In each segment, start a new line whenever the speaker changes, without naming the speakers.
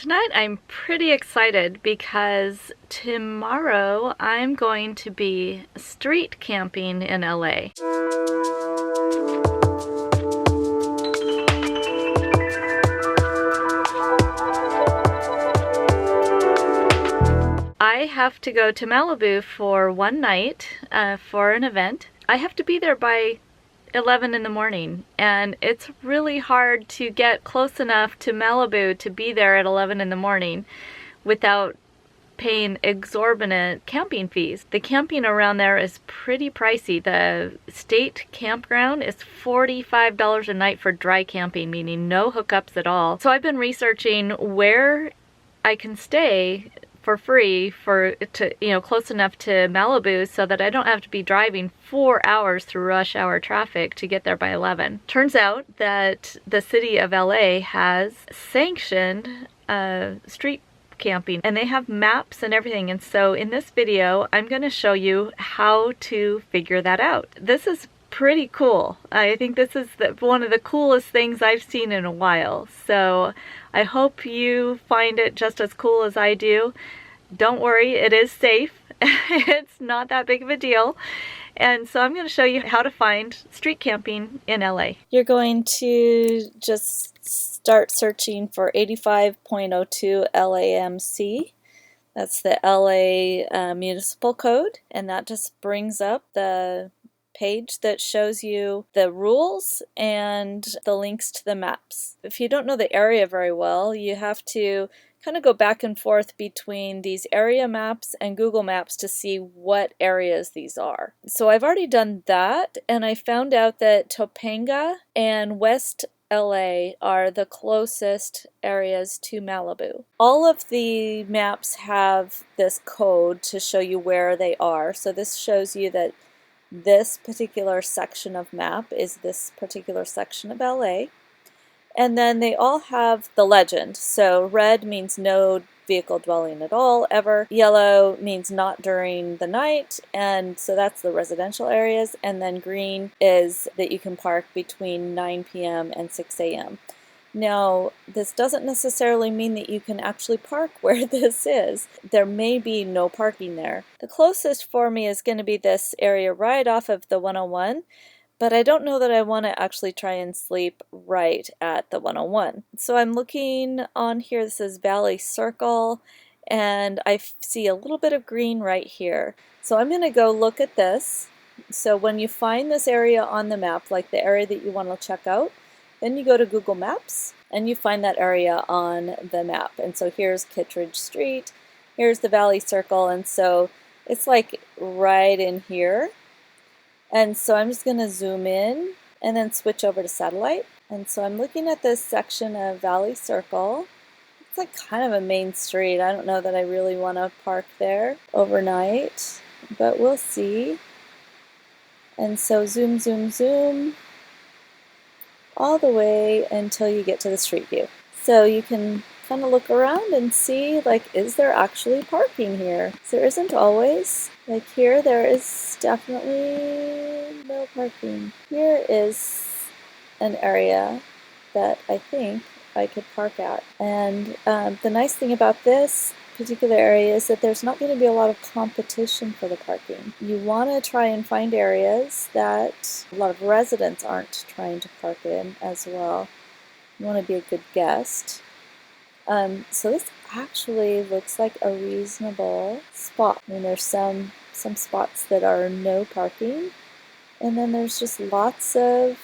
tonight I'm pretty excited because tomorrow I'm going to be street camping in LA. I have to go to Malibu for one night for an event. I have to be there by 11 in the morning, and it's really hard to get close enough to Malibu to be there at 11 in the morning without paying exorbitant camping fees. The camping around there is pretty pricey. The state campground is $45 a night for dry camping, meaning no hookups at all. So I've been researching where I can stay for free close enough to Malibu so that I don't have to be driving 4 hours through rush hour traffic to get there by 11. Turns out that the city of LA has sanctioned street camping, and they have maps and everything. And so in this video I'm going to show you how to figure that out. This is pretty cool. I think this is one of the coolest things I've seen in a while. So I hope you find it just as cool as I do. Don't worry, it is safe. It's not that big of a deal. And so I'm going to show you how to find street camping in LA. You're going to just start searching for 85.02 LAMC. That's the LA municipal code, and that just brings up the page that shows you the rules and the links to the maps. If you don't know the area very well, you have to kind of go back and forth between these area maps and Google Maps to see what areas these are. So I've already done that, and I found out that Topanga and West LA are the closest areas to Malibu. All of the maps have this code to show you where they are. So this shows you that this particular section of map is this particular section of LA. And then they all have the legend. So red means no vehicle dwelling at all, ever. Yellow means not during the night, and so that's the residential areas. And then green is that you can park between 9 p.m. and 6 a.m. Now, this doesn't necessarily mean that you can actually park where this is. There may be no parking there. The closest for me is going to be this area right off of the 101, but I don't know that I want to actually try and sleep right at the 101. So I'm looking on here, this is Valley Circle, and I see a little bit of green right here. So I'm going to go look at this. So when you find this area on the map, like the area that you want to check out, then you go to Google Maps and you find that area on the map. And so here's Kittredge Street, here's the Valley Circle, and so it's like right in here. And so I'm just going to zoom in and then switch over to satellite. And so I'm looking at this section of Valley Circle. It's like kind of a main street. I don't know that I really want to park there overnight, but we'll see. And so zoom, zoom, zoom, all the way until you get to the street view. So you can kind of look around and see, like, is there actually parking here? So there isn't always. Like here, there is definitely no parking. Here is an area that I think I could park at. And the nice thing about this particular area is that there's not going to be a lot of competition for the parking. You want to try and find areas that a lot of residents aren't trying to park in as well. You want to be a good guest. So this actually looks like a reasonable spot. I mean, there's some spots that are no parking, and then there's just lots of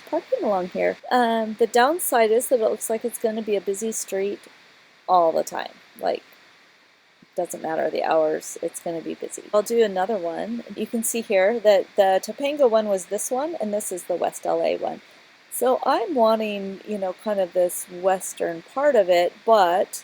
parking along here. The downside is that it looks like it's going to be a busy street all the time. Like, doesn't matter the hours, it's going to be busy. I'll do another one. You can see here that the Topanga one was this one, and this is the West LA one. So I'm wanting, kind of this western part of it, but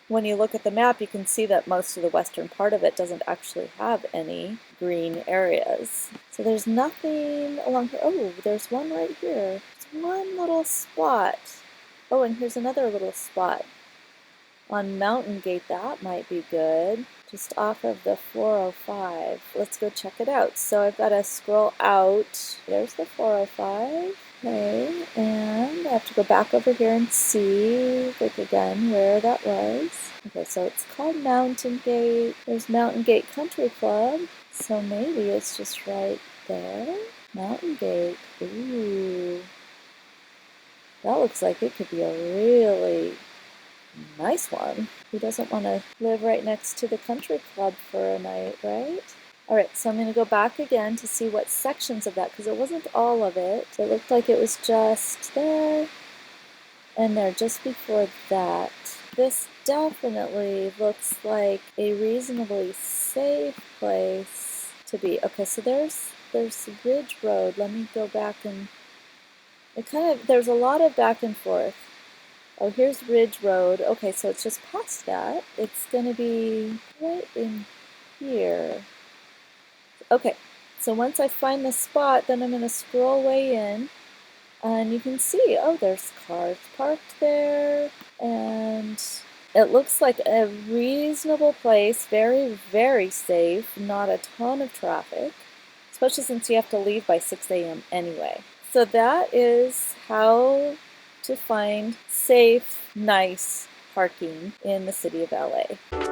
when you look at the map, you can see that most of the western part of it doesn't actually have any green areas. So there's nothing along here. Oh, there's one right here. There's one little spot. Oh, and here's another little spot. On Mountain Gate, that might be good. Just off of the 405. Let's go check it out. So I've got to scroll out. There's the 405. Okay, and I have to go back over here and see, like again, where that was. Okay, so it's called Mountain Gate. There's Mountain Gate Country Club, so maybe it's just right there. Mountain Gate, ooh. That looks like it could be a really nice one. Who doesn't want to live right next to the country club for a night, right? All right, so I'm going to go back again to see what sections of that, because it wasn't all of it. It looked like it was just there and there just before that. This definitely looks like a reasonably safe place to be. Okay, so there's Ridge Road. Let me go back and there's a lot of back and forth. Oh, here's Ridge Road. Okay, so it's just past that. It's going to be right in here. Okay, so once I find the spot, then I'm going to scroll way in, and you can see, oh, there's cars parked there, and it looks like a reasonable place, very, very safe, not a ton of traffic, especially since you have to leave by 6 a.m. anyway. So that is how to find safe, nice parking in the city of LA.